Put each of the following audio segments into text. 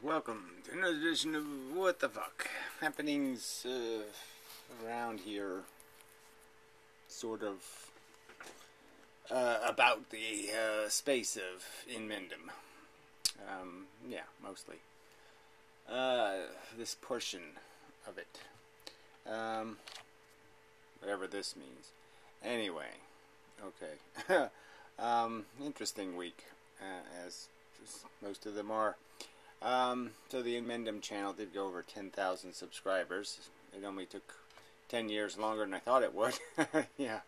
welcome to another edition of What the Fuck? Happenings around here, sort of about the space of inmendham. Yeah, mostly. This portion of it. Whatever this means. Anyway, okay. Interesting week, as most of them are. So the inmendham channel did go over 10,000 subscribers. It only took 10 years longer than I thought it would. Yeah.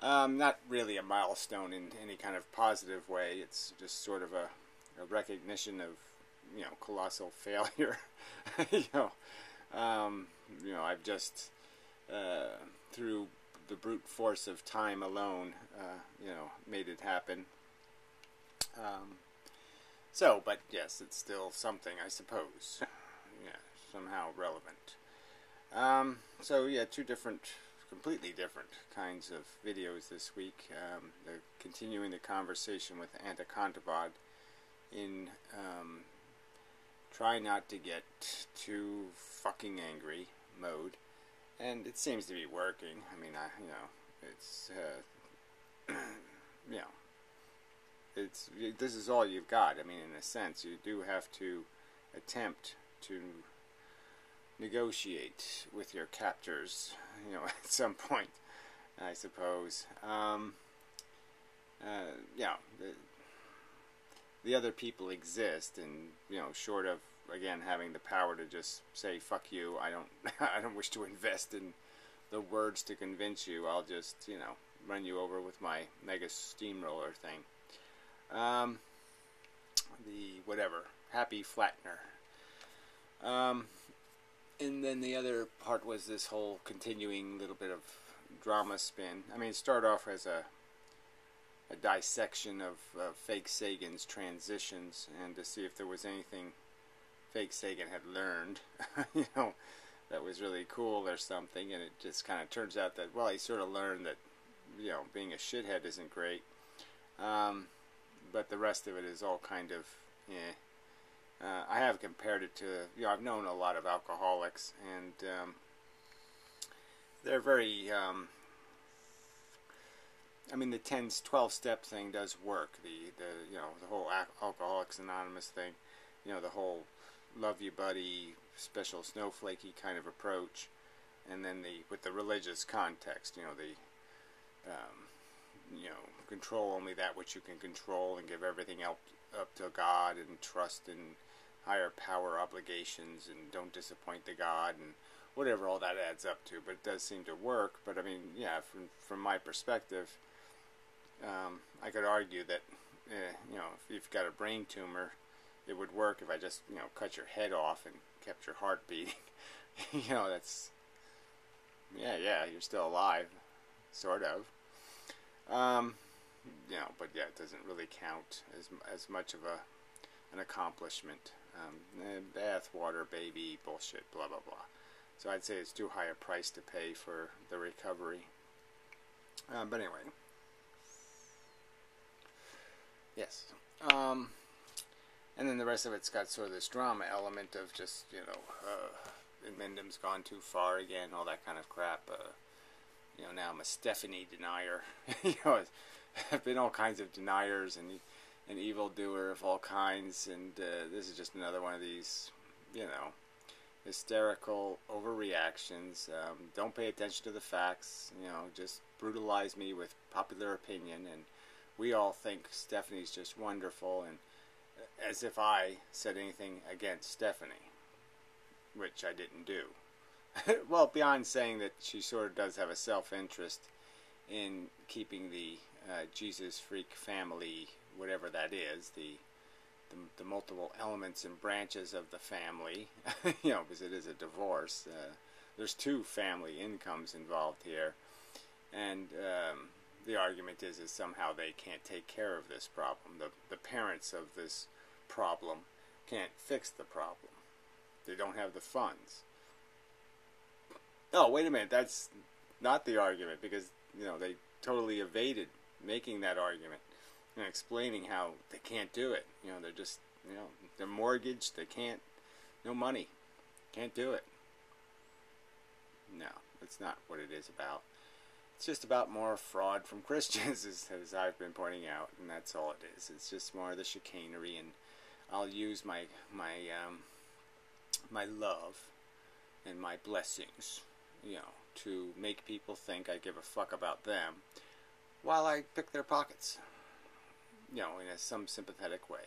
Not really a milestone in any kind of positive way. It's just sort of a recognition of, colossal failure. I've just, through the brute force of time alone, made it happen. But yes, it's still something, I suppose. Yeah, somehow relevant. Two completely different kinds of videos this week. Continuing the conversation with Anaconda in try not to get too fucking angry mode. And it seems to be working. I mean, it's, this is all you've got. I mean, in a sense, you do have to attempt to negotiate with your captors, at some point, I suppose. The other people exist, and, short of, again, having the power to just say, fuck you, I don't wish to invest in the words to convince you. I'll just, run you over with my mega steamroller thing. Happy flattener. And then the other part was this whole continuing little bit of drama spin. I mean, it started off as a dissection of fake Sagan's transitions, and to see if there was anything fake Sagan had learned, that was really cool or something. And it just kind of turns out that, well, he sort of learned that, being a shithead isn't great. But the rest of it is all kind of, I have compared it to, I've known a lot of alcoholics, and they're very, the 12-step thing does work. The whole Alcoholics Anonymous thing, the whole love you buddy, special snowflakey kind of approach, and then with the religious context, control only that which you can control, and give everything else up to God, and trust in higher power obligations, and don't disappoint the God, and whatever all that adds up to. But it does seem to work. But I mean, yeah, from my perspective, I could argue that, if you've got a brain tumor, it would work if I just, cut your head off and kept your heart beating. That's, you're still alive, sort of. But yeah, it doesn't really count as much of an accomplishment. Bathwater baby bullshit, blah blah blah. So I'd say it's too high a price to pay for the recovery. But anyway, yes. And then the rest of it's got sort of this drama element of just, inmendham's gone too far again, all that kind of crap. Now I'm a Stephanie denier. I've been all kinds of deniers and an evildoer of all kinds, and this is just another one of these, hysterical overreactions. Don't pay attention to the facts, just brutalize me with popular opinion, and we all think Stephanie's just wonderful, and as if I said anything against Stephanie, which I didn't do. Well, beyond saying that she sort of does have a self-interest in keeping the Jesus freak family, whatever that is, the multiple elements and branches of the family, because it is a divorce. There's two family incomes involved here, and the argument is somehow they can't take care of this problem. The parents of this problem can't fix the problem. They don't have the funds. Oh, wait a minute, that's not the argument, because, they totally evaded making that argument. and explaining how they can't do it. You know, they're just, you know, they're mortgaged, they can't, no money, can't do it. No, that's not what it is about. It's just about more fraud from Christians, as I've been pointing out, and that's all it is. It's just more of the chicanery, and I'll use my love and my blessings, you know, to make people think I give a fuck about them, while I pick their pockets, you know, in some sympathetic way.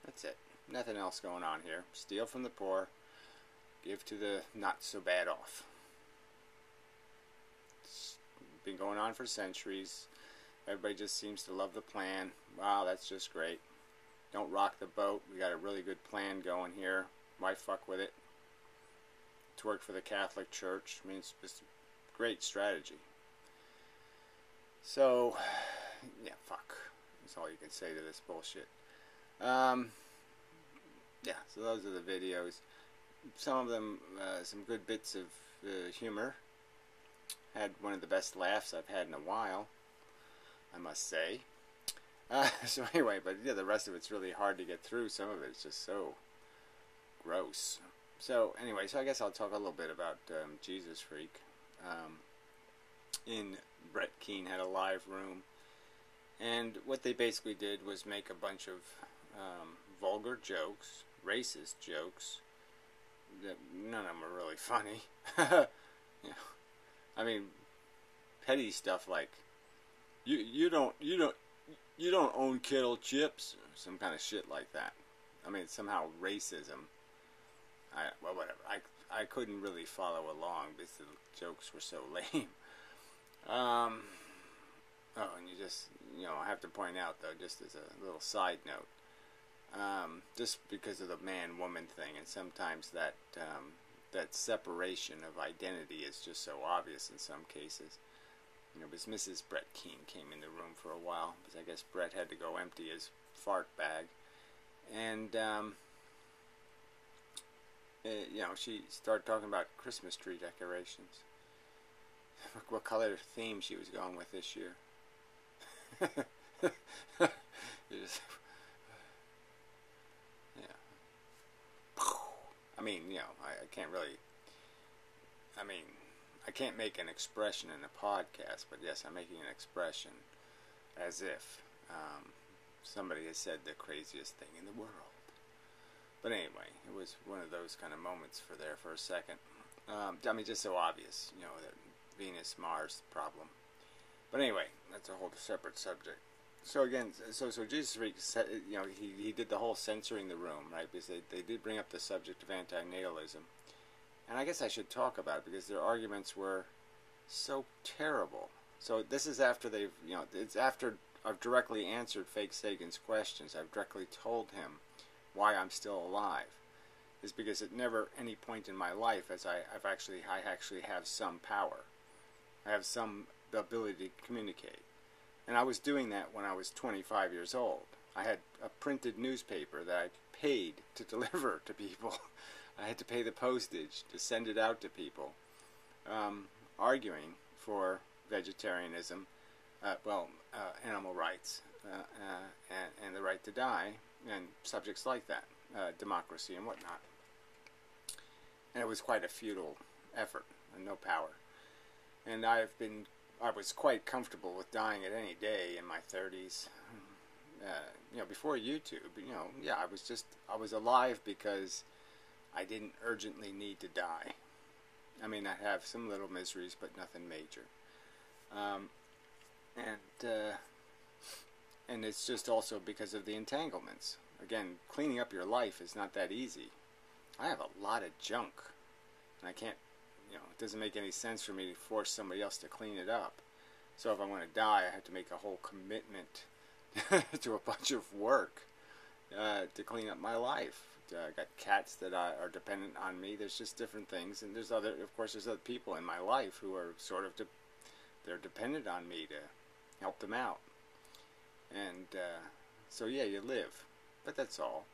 That's it. Nothing else going on here. Steal from the poor, give to the not so bad off. It's been going on for centuries. Everybody just seems to love the plan. Wow, that's just great. Don't rock the boat. We got a really good plan going here. Why fuck with it? It's worked for the Catholic Church. I mean, it's just a great strategy. So, yeah, fuck. That's all you can say to this bullshit. Yeah, so those are the videos. Some of them, some good bits of humor. Had one of the best laughs I've had in a while, I must say. So anyway, but yeah, the rest of it's really hard to get through. Some of it's just so gross. So anyway, so I guess I'll talk a little bit about Jesus Freak. Brett Keane had a live room, and what they basically did was make a bunch of vulgar jokes, racist jokes. That none of them are really funny. Yeah. I mean, petty stuff like you don't own kettle chips, or some kind of shit like that. I mean, somehow racism. Well, whatever. I couldn't really follow along because the jokes were so lame. Oh, and I have to point out though, just as a little side note, just because of the man-woman thing, and sometimes that separation of identity is just so obvious in some cases. You know, because Mrs. Brett Keane came in the room for a while, because I guess Brett had to go empty his fart bag, and she started talking about Christmas tree decorations. What color theme she was going with this year. I mean, I can't make an expression in a podcast, but yes, I'm making an expression as if somebody has said the craziest thing in the world. But anyway, it was one of those kind of moments for a second. Just so obvious, that Venus-Mars problem. But anyway, that's a whole separate subject. So again, so Jesus Freak said, he did the whole censoring the room, right? Because they did bring up the subject of antinatalism, and I guess I should talk about it because their arguments were so terrible. So this is after it's after I've directly answered Fake Sagan's questions. I've directly told him why I'm still alive. Is because at never any point in my life as I actually have some power. I have some ability to communicate. And I was doing that when I was 25 years old. I had a printed newspaper that I paid to deliver to people. I had to pay the postage to send it out to people, arguing for vegetarianism, animal rights, and the right to die, and subjects like that, democracy and whatnot. And it was quite a futile effort and no power. And I was quite comfortable with dying at any day in my 30s. Before YouTube, I was alive because I didn't urgently need to die. I mean, I have some little miseries, but nothing major. And it's just also because of the entanglements. Again, cleaning up your life is not that easy. I have a lot of junk, and I can't, it doesn't make any sense for me to force somebody else to clean it up. So if I want to die, I have to make a whole commitment to a bunch of work to clean up my life. I got cats that are dependent on me. There's just different things, and there's other people in my life who are sort of they're dependent on me to help them out. And so yeah, you live, but that's all.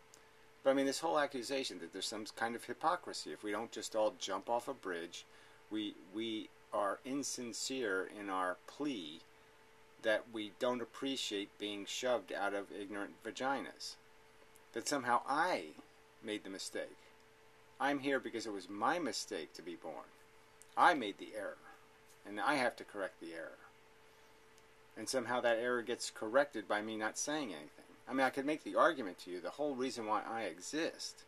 But I mean, this whole accusation that there's some kind of hypocrisy if we don't just all jump off a bridge, we are insincere in our plea that we don't appreciate being shoved out of ignorant vaginas. That somehow I made the mistake. I'm here because it was my mistake to be born. I made the error, and I have to correct the error. And somehow that error gets corrected by me not saying anything. I mean, I could make the argument to you, the whole reason why I exist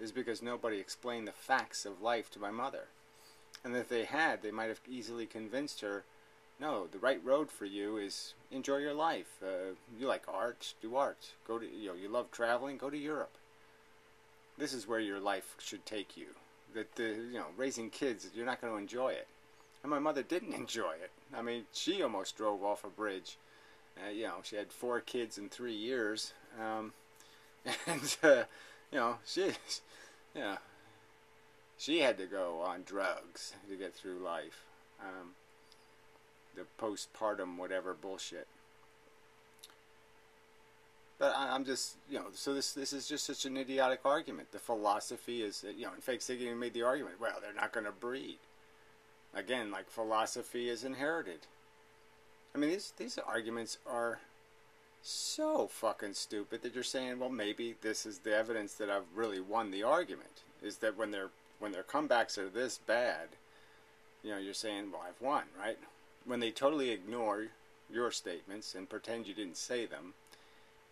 is because nobody explained the facts of life to my mother. And if they had, they might have easily convinced her, no, the right road for you is enjoy your life. You like art, do art. Go to, you love traveling, go to Europe. This is where your life should take you. That raising kids, you're not going to enjoy it. And my mother didn't enjoy it. I mean, she almost drove off a bridge. She had 4 kids in 3 years, she had to go on drugs to get through life. The postpartum whatever bullshit. But I'm just, so this is just such an idiotic argument. The philosophy is, and Fake Sig even made the argument, well, they're not going to breed. Again, like philosophy is inherited. I mean, these arguments are so fucking stupid that you're saying, well, maybe this is the evidence that I've really won the argument. Is that when their comebacks are this bad, you're saying, well, I've won, right? When they totally ignore your statements and pretend you didn't say them,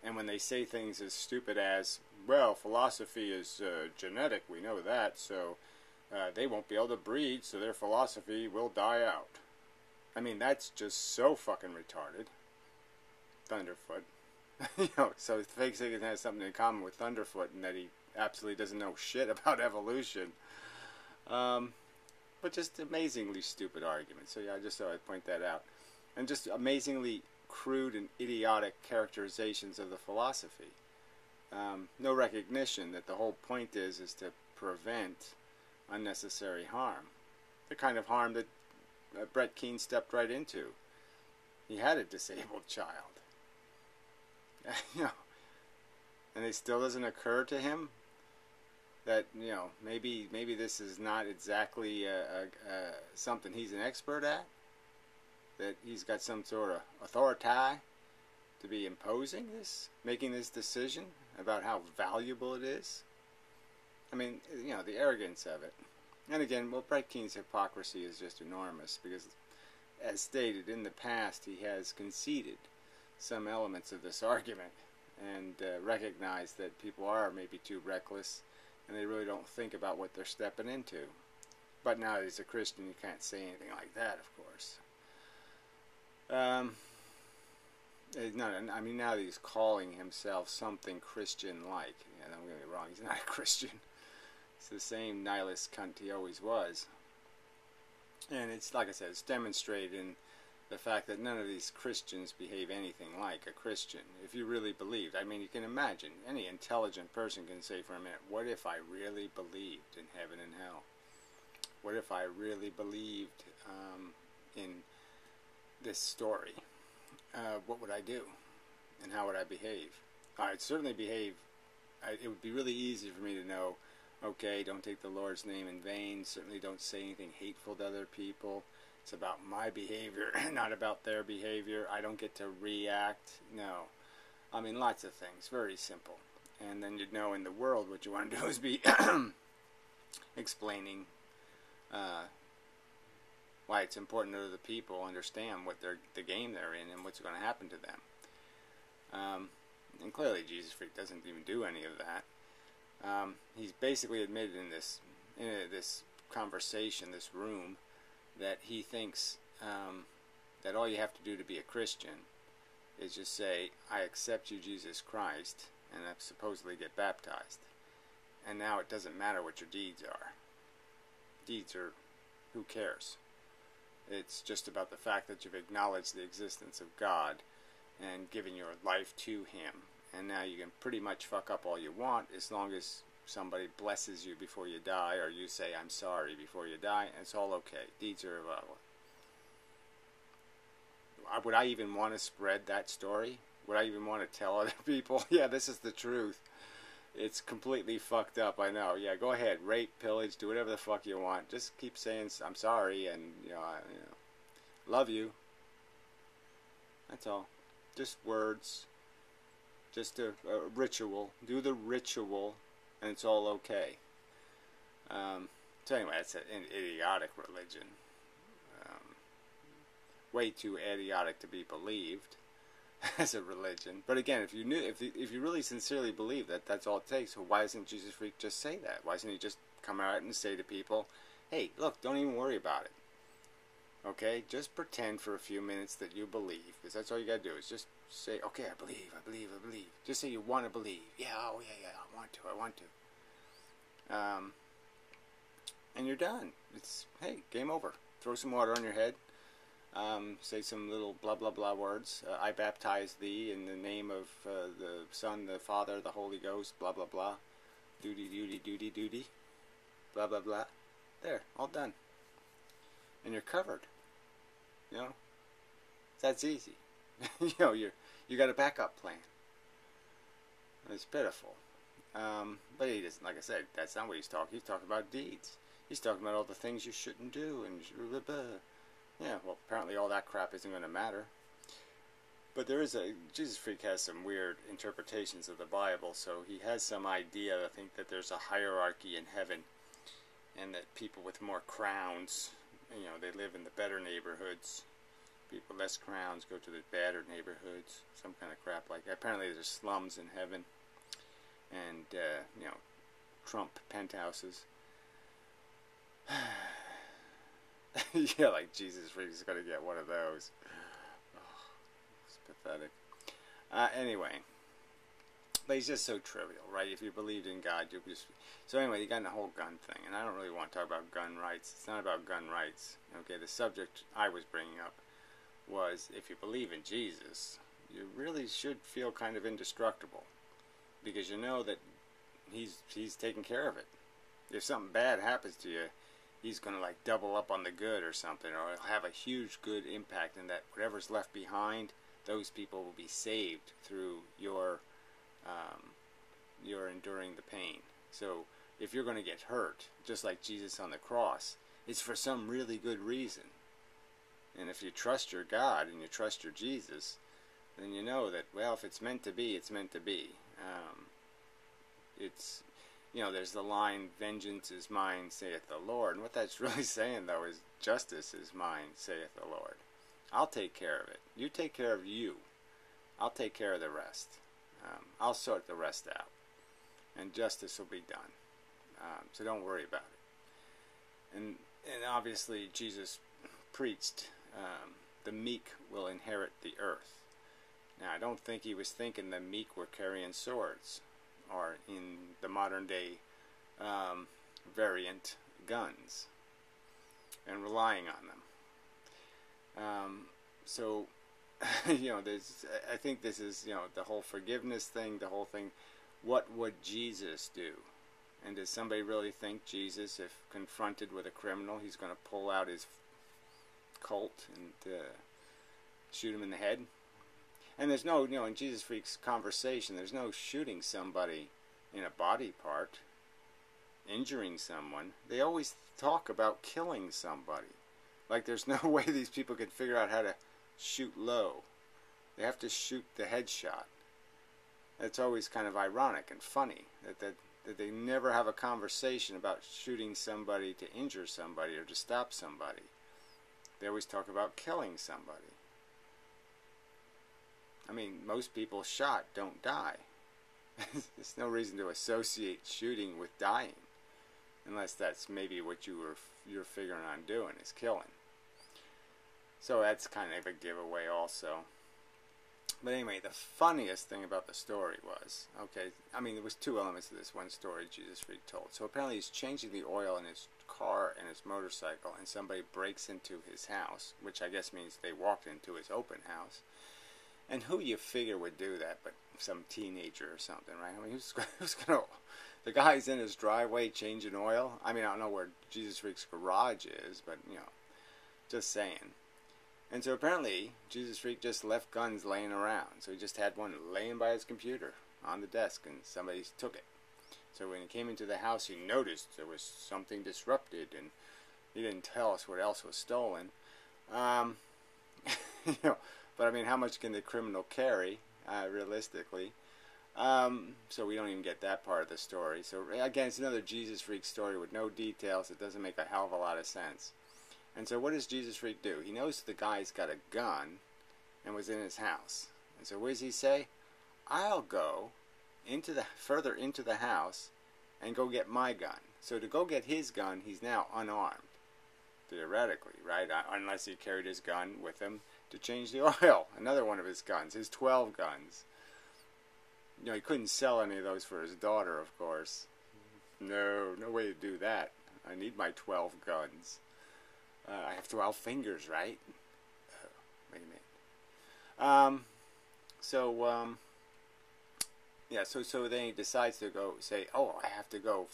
and when they say things as stupid as, well, philosophy is genetic, we know that, so they won't be able to breed, so their philosophy will die out. I mean, that's just so fucking retarded. Thunderfoot. So Fake Sig has something in common with Thunderfoot in that he absolutely doesn't know shit about evolution. But just amazingly stupid arguments. So yeah, I just thought I'd point that out. And just amazingly crude and idiotic characterizations of the philosophy. No recognition that the whole point is to prevent unnecessary harm. The kind of harm that Brett Keane stepped right into. He had a disabled child. And it still doesn't occur to him that, maybe this is not exactly something he's an expert at. That he's got some sort of authority to be imposing this, making this decision about how valuable it is. I mean, the arrogance of it. And again, well, Brett Keane's hypocrisy is just enormous because, as stated in the past, he has conceded some elements of this argument and recognized that people are maybe too reckless and they really don't think about what they're stepping into. But now that he's a Christian, you can't say anything like that, of course. Now that he's calling himself something Christian-like. Don't get me wrong, he's not a Christian. It's the same nihilist cunt he always was. And it's, like I said, it's demonstrated in the fact that none of these Christians behave anything like a Christian. If you really believed, I mean, you can imagine, any intelligent person can say for a minute, what if I really believed in heaven and hell? What if I really believed in this story? What would I do? And how would I behave? I'd certainly behave. It would be really easy for me to know, okay, don't take the Lord's name in vain. Certainly don't say anything hateful to other people. It's about my behavior, not about their behavior. I don't get to react. No. I mean, lots of things. Very simple. And then you'd know in the world what you want to do is be explaining why it's important that other people understand what the game they're in and what's going to happen to them. And clearly Jesus Freak doesn't even do any of that. He's basically admitted in this conversation, this room, that he thinks that all you have to do to be a Christian is just say, I accept you, Jesus Christ, and I supposedly get baptized. And now it doesn't matter what your deeds are. Deeds are, who cares? It's just about the fact that you've acknowledged the existence of God and given your life to Him. And now you can pretty much fuck up all you want as long as somebody blesses you before you die, or you say, I'm sorry before you die, and it's all okay. Deeds are irrelevant. Would I even want to spread that story? Would I even want to tell other people, yeah, this is the truth? It's completely fucked up, I know. Yeah, go ahead, rape, pillage, do whatever the fuck you want. Just keep saying, I'm sorry, and, I love you. That's all. Just words. Just a ritual. Do the ritual, and it's all okay. So anyway, it's an idiotic religion. Way too idiotic to be believed as a religion. But again, if you really sincerely believe that that's all it takes, so why doesn't Jesus Freak just say that? Why doesn't he just come out and say to people, hey, look, don't even worry about it. Okay? Just pretend for a few minutes that you believe, because that's all you got to do is just say, okay, I believe. Just say you want to believe. Yeah, oh yeah, I want to. And you're done. It's, hey, game over. Throw some water on your head. Say some little blah blah blah words. I baptize thee in the name of the Son, the Father, the Holy Ghost, blah blah blah. Duty. Blah blah blah. There, all done. And you're covered. You know? That's easy. You know, you got a backup plan. It's pitiful. But he doesn't, like I said, that's not what he's talking. He's talking about deeds. He's talking about all the things you shouldn't do and yeah, well, apparently all that crap isn't going to matter. But Jesus Freak has some weird interpretations of the Bible, so he has some idea, I think, that there's a hierarchy in heaven, and that people with more crowns, you know, they live in the better neighborhoods. People less crowns go to the badder neighborhoods, some kind of crap like that. Apparently there's slums in heaven, and, you know, Trump penthouses. Yeah, like Jesus Freak's gonna get one of those. Oh, it's pathetic. Anyway, but he's just so trivial, right? If you believed in God, you'd just... So anyway, you got in the whole gun thing, and I don't really want to talk about gun rights. It's not about gun rights. Okay, the subject I was bringing up was, if you believe in Jesus, you really should feel kind of indestructible, because you know that he's taking care of it. If something bad happens to you, he's going to like double up on the good or something, or he'll have a huge good impact in that whatever's left behind, those people will be saved through your enduring the pain. So if you're going to get hurt, just like Jesus on the cross, it's for some really good reason. And if you trust your God and you trust your Jesus, then you know that, well, if it's meant to be, it's meant to be. It's... You know, there's the line, vengeance is mine, saith the Lord. And what that's really saying, though, is justice is mine, saith the Lord. I'll take care of it. You take care of you. I'll take care of the rest. I'll sort the rest out. And justice will be done. So don't worry about it. And obviously, Jesus preached, the meek will inherit the earth. Now, I don't think he was thinking the meek were carrying swords, or in the modern day variant, guns, and relying on them. So, you know, I think this is, you know, the whole forgiveness thing, the whole thing. What would Jesus do? And does somebody really think Jesus, if confronted with a criminal, he's going to pull out his Colt and shoot him in the head? And there's no, you know, in Jesus Freak's conversation, there's no shooting somebody in a body part, injuring someone. They always talk about killing somebody. Like there's no way these people can figure out how to shoot low. They have to shoot the headshot. It's always kind of ironic and funny that they never have a conversation about shooting somebody to injure somebody or to stop somebody. They always talk about killing somebody. I mean, most people shot don't die. There's no reason to associate shooting with dying, unless that's maybe what you're figuring on doing, is killing. So that's kind of a giveaway also. But anyway, the funniest thing about the story was, okay, I mean, there was two elements to this one story Jesus Freak told. So apparently he's changing the oil in his car and his motorcycle, and somebody breaks into his house, which I guess means they walked into his open house. And who you figure would do that but some teenager or something, right? I mean, who's going to... The guy's in his driveway changing oil. I mean, I don't know where Jesus Freak's garage is, but, you know, just saying. And so apparently, Jesus Freak just left guns laying around. So he just had one laying by his computer on the desk, and somebody took it. So when he came into the house, he noticed there was something disrupted, and he didn't tell us what else was stolen. You know, But I mean, how much can the criminal carry, realistically? So we don't even get that part of the story. So again, it's another Jesus freak story with no details. It doesn't make a hell of a lot of sense. And so what does Jesus freak do? He knows the guy's got a gun and was in his house. And so what does he say? I'll go further into the house and go get my gun. So to go get his gun, he's now unarmed. Theoretically, right? Unless he carried his gun with him to change the oil. Another one of his guns, his 12 guns. You know, he couldn't sell any of those for his daughter, of course. No way to do that. I need my 12 guns. I have 12 fingers, right? Wait a minute. So then he decides to go say, oh, I have to go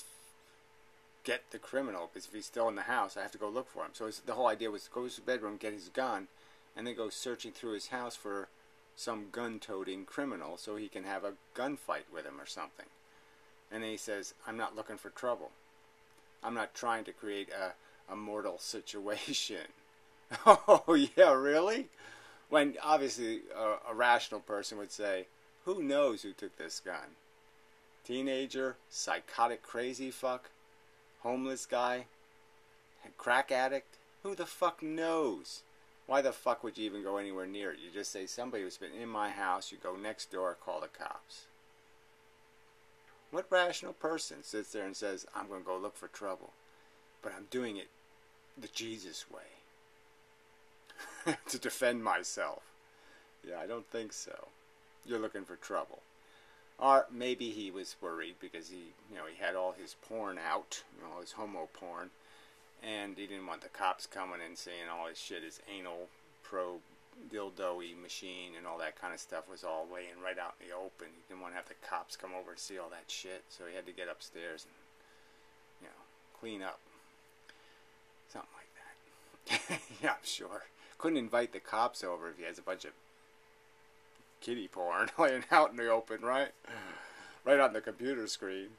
get the criminal, because if he's still in the house, I have to go look for him. So the whole idea was to go to his bedroom, get his gun, and then go searching through his house for some gun-toting criminal so he can have a gunfight with him or something. And then he says, I'm not looking for trouble. I'm not trying to create a mortal situation. Oh, yeah, really? When obviously a rational person would say, who knows who took this gun? Teenager, psychotic crazy fuck, homeless guy, crack addict? Who the fuck knows? Why the fuck would you even go anywhere near it? You just say, somebody who's been in my house, you go next door, call the cops. What rational person sits there and says, I'm going to go look for trouble, but I'm doing it the Jesus way to defend myself? Yeah, I don't think so. You're looking for trouble. Or maybe he was worried because he had all his porn out, all his homo porn, and he didn't want the cops coming and saying all his shit, his anal probe dildo-y machine and all that kind of stuff was all laying right out in the open. He didn't want to have the cops come over and see all that shit, so he had to get upstairs and, clean up. Something like that. Yeah, I'm sure. Couldn't invite the cops over if he has a bunch of kiddie porn laying out in the open, right? Right on the computer screen.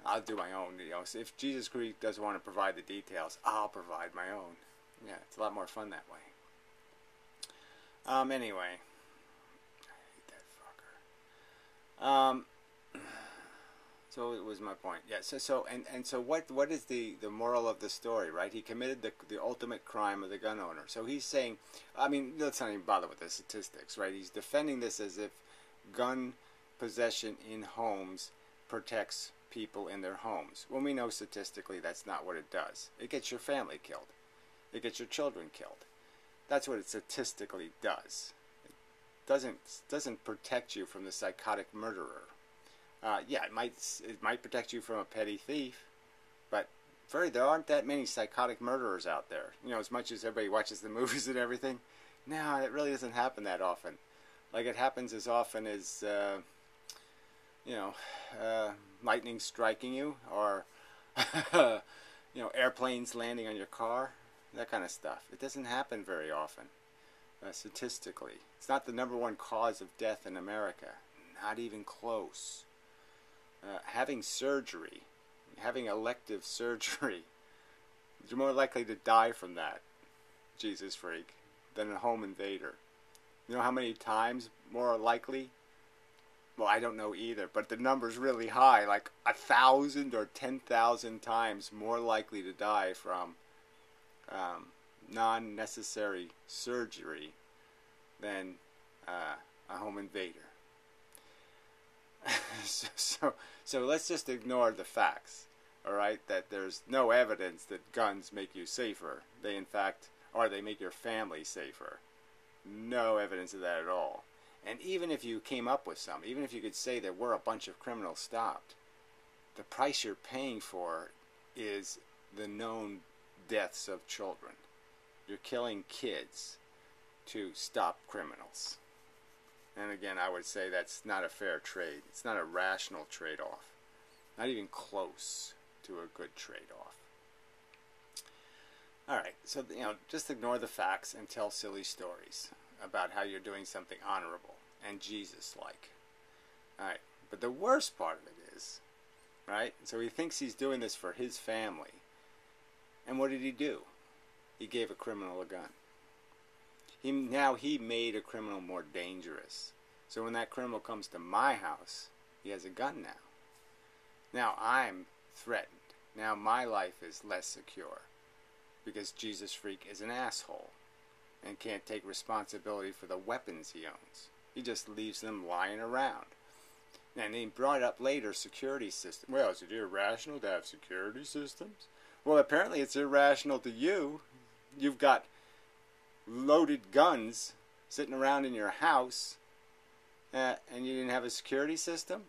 I'll do my own. If Jesus Creek doesn't want to provide the details, I'll provide my own. Yeah, it's a lot more fun that way. Anyway, I hate that fucker. So it was my point. Yeah. So what is the moral of the story, right? He committed the ultimate crime of the gun owner. So he's saying, I mean, let's not even bother with the statistics, right? He's defending this as if gun possession in homes protects people in their homes. When we know statistically that's not what it does. It gets your family killed. It gets your children killed. That's what it statistically does. It doesn't protect you from the psychotic murderer. Yeah, it might protect you from a petty thief, but there aren't that many psychotic murderers out there. As much as everybody watches the movies and everything, no, it really doesn't happen that often. Like, it happens as often as lightning striking you, or airplanes landing on your car, that kind of stuff. It doesn't happen very often, statistically. It's not the #1 cause of death in America. Not even close. Having surgery, having elective surgery, you're more likely to die from that, Jesus freak, than a home invader. You know how many times more likely? Well, I don't know either, but the number's really high, like 1,000 or 10,000 times more likely to die from non-necessary surgery than a home invader. So let's just ignore the facts, all right? That there's no evidence that guns make you safer. They, in fact, they make your family safer. No evidence of that at all. And even if you came up with some, even if you could say there were a bunch of criminals stopped, the price you're paying for is the known deaths of children. You're killing kids to stop criminals. And again, I would say that's not a fair trade. It's not a rational trade-off. Not even close to a good trade-off. Alright, so just ignore the facts and tell silly stories about how you're doing something honorable and Jesus-like. Alright, but the worst part of it is, right, so he thinks he's doing this for his family. And what did he do? He gave a criminal a gun. Now he made a criminal more dangerous. So when that criminal comes to my house, he has a gun now. Now I'm threatened. Now my life is less secure because Jesus Freak is an asshole and can't take responsibility for the weapons he owns. He just leaves them lying around. And he brought up later security systems. Well, is it irrational to have security systems? Well, apparently it's irrational to you. You've got loaded guns sitting around in your house and you didn't have a security system?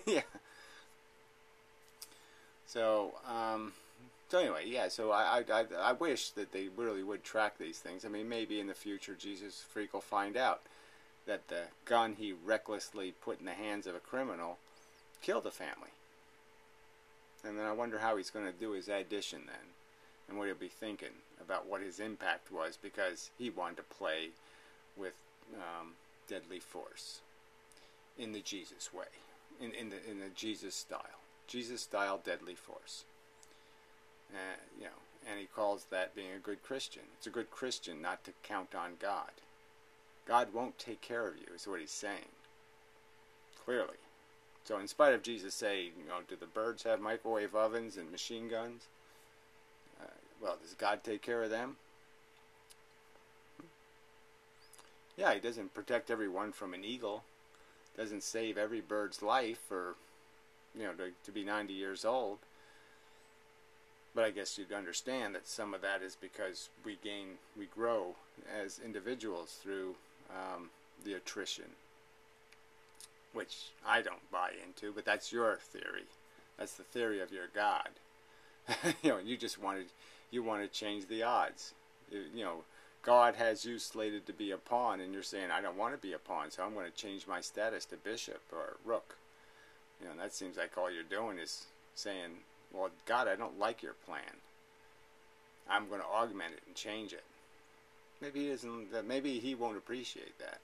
Yeah. So anyway, yeah, so I wish that they really would track these things. I mean, maybe in the future Jesus Freak will find out that the gun he recklessly put in the hands of a criminal killed a family. And then I wonder how he's going to do his addition then, and what he'll be thinking about what his impact was, because he wanted to play with deadly force in the Jesus way, in the Jesus style deadly force. And he calls that being a good Christian. It's a good Christian not to count on God. God won't take care of you, is what he's saying. Clearly. So in spite of Jesus saying, do the birds have microwave ovens and machine guns? Well, does God take care of them? Yeah, he doesn't protect everyone from an eagle. Doesn't save every bird's life or, to be 90 years old. But I guess you'd understand that some of that is because we grow as individuals through the attrition, which I don't buy into, but that's your theory. That's the theory of your God. You want to change the odds. God has you slated to be a pawn, and you're saying, I don't want to be a pawn, so I'm going to change my status to bishop or rook. That seems like all you're doing is saying, well, God, I don't like your plan. I'm going to augment it and change it. Maybe he won't appreciate that.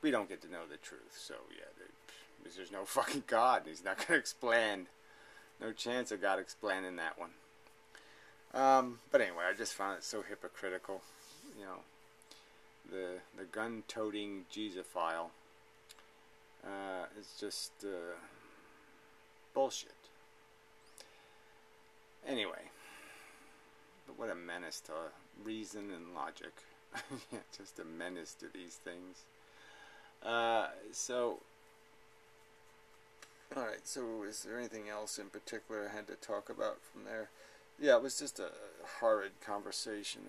We don't get to know the truth, so yeah, there's no fucking God, and he's not going to explain. No chance of God explaining that one. But anyway, I just found it so hypocritical. The gun-toting Jesus-phile is just bullshit. Anyway, but what a menace to reason and logic. Yeah, just a menace to these things. Alright, so is there anything else in particular I had to talk about from there? Yeah, it was just a horrid conversation.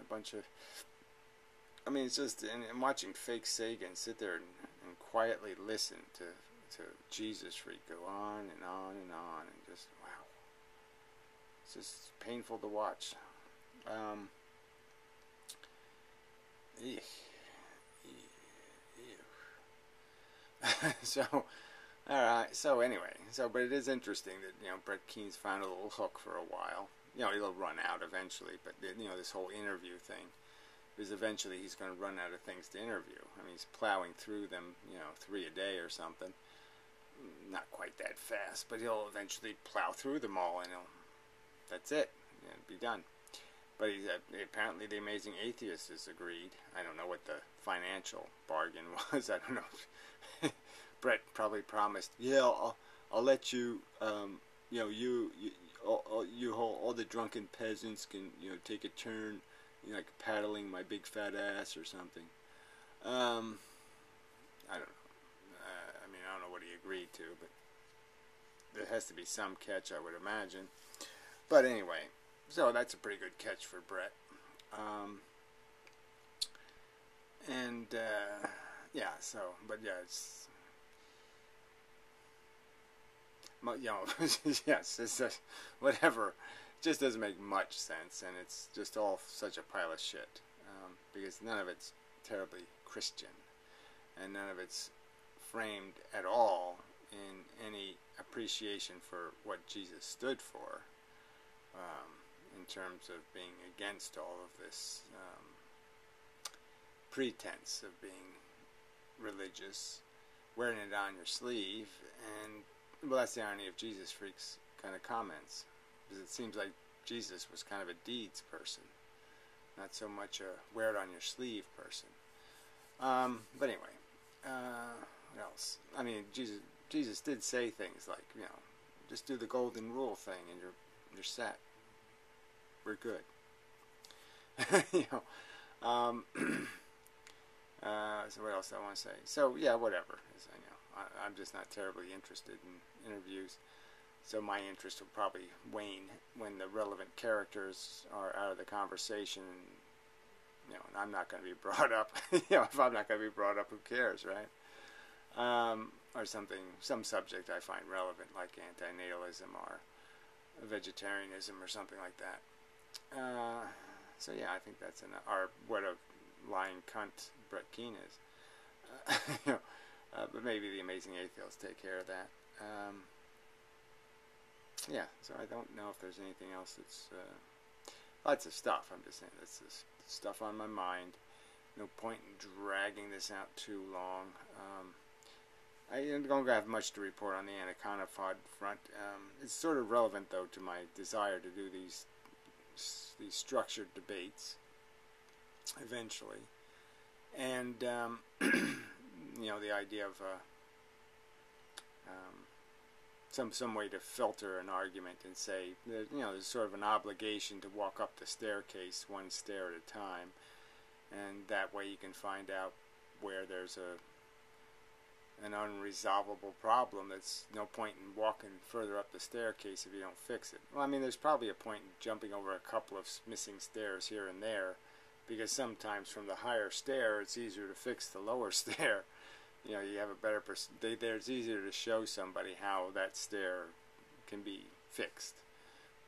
It's just, and watching fake Sagan sit there and quietly listen to Jesus Freak go on and on and on, and just, wow. It's just painful to watch. Alright, so anyway, but it is interesting that, Brett Keen's found a little hook for a while. He'll run out eventually, but, this whole interview thing, because eventually he's going to run out of things to interview. He's plowing through them, 3 a day or something. Not quite that fast, but he'll eventually plow through them all, and that's it. It'll be done. But apparently the Amazing Atheist has agreed. I don't know what the financial bargain was. I don't know. Brett probably promised, yeah, I'll let you, all the drunken peasants can, take a turn, like paddling my big fat ass or something. I don't know. I don't know what he agreed to, but there has to be some catch, I would imagine. But anyway, so that's a pretty good catch for Brett. It's, yes, it's whatever. It just doesn't make much sense, and it's just all such a pile of shit, because none of it's terribly Christian, and none of it's framed at all in any appreciation for what Jesus stood for, in terms of being against all of this pretense of being religious, wearing it on your sleeve. And well, that's the irony of Jesus Freak's kind of comments, because it seems like Jesus was kind of a deeds person, not so much a wear it on your sleeve person. But anyway, what else? I mean, Jesus did say things like, just do the golden rule thing and you're set. We're good. So what else do I want to say? So yeah, whatever. As I know, I'm just not terribly interested in interviews. So my interest will probably wane when the relevant characters are out of the conversation. And I'm not going to be brought up. If I'm not going to be brought up, who cares, right? Or some subject I find relevant, like antinatalism or vegetarianism or something like that. So yeah, I think that's enough. Or what a lying cunt Brett Keane is. But maybe the Amazing Atheists take care of that. Yeah, so I don't know if there's anything else that's... lots of stuff, I'm just saying. That's just stuff on my mind. No point in dragging this out too long. I don't have much to report on the Anaconda front. It's sort of relevant, though, to my desire to do these structured debates eventually. And, the idea of some way to filter an argument and say, there's sort of an obligation to walk up the staircase one stair at a time, and that way you can find out where there's an unresolvable problem. That's no point in walking further up the staircase if you don't fix it. Well, I mean, there's probably a point in jumping over a couple of missing stairs here and there, because sometimes from the higher stair it's easier to fix the lower stair. You have a better it's easier to show somebody how that stair can be fixed.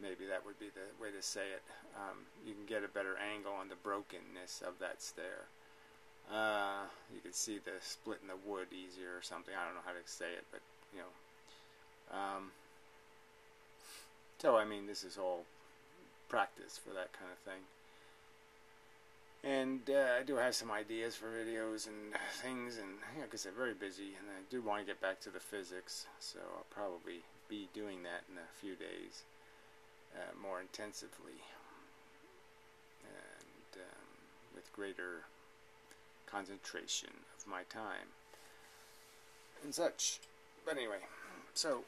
Maybe that would be the way to say it. You can get a better angle on the brokenness of that stair. You can see the split in the wood easier or something. I don't know how to say it, but so I mean, this is all practice for that kind of thing. And I do have some ideas for videos and things, and because I'm very busy, and I do want to get back to the physics, so I'll probably be doing that in a few days, more intensively, and with greater concentration of my time and such. But anyway, so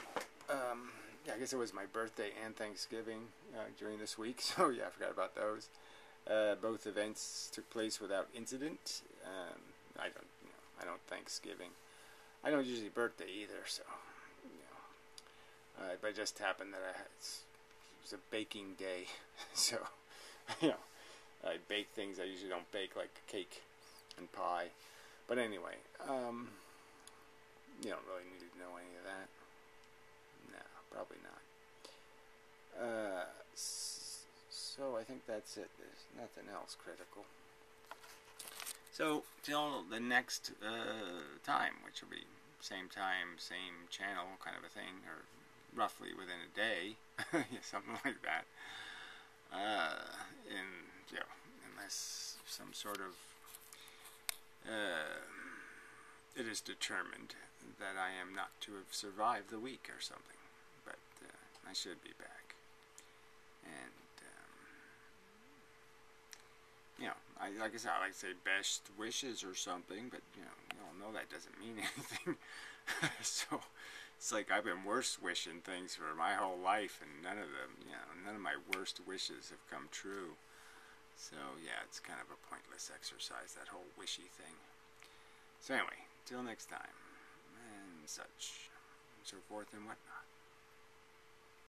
yeah, I guess it was my birthday and Thanksgiving during this week, so yeah, I forgot about those. Both events took place without incident. I don't Thanksgiving. I don't usually birthday either, so but it just happened that it was a baking day, so I bake things I usually don't bake, like cake and pie. But anyway, you don't really need to know any of that. No, probably not. So I think that's it. There's nothing else critical. So till the next time, which will be same time, same channel kind of a thing, or roughly within a day, something like that. Unless some sort of it is determined that I am not to have survived the week or something, but I should be back. And like I said, I like to say best wishes or something, but you all know that doesn't mean anything. So it's like I've been worse wishing things for my whole life, and none of my worst wishes have come true. So yeah, it's kind of a pointless exercise, that whole wishy thing. So anyway, till next time, and such, and so forth and whatnot.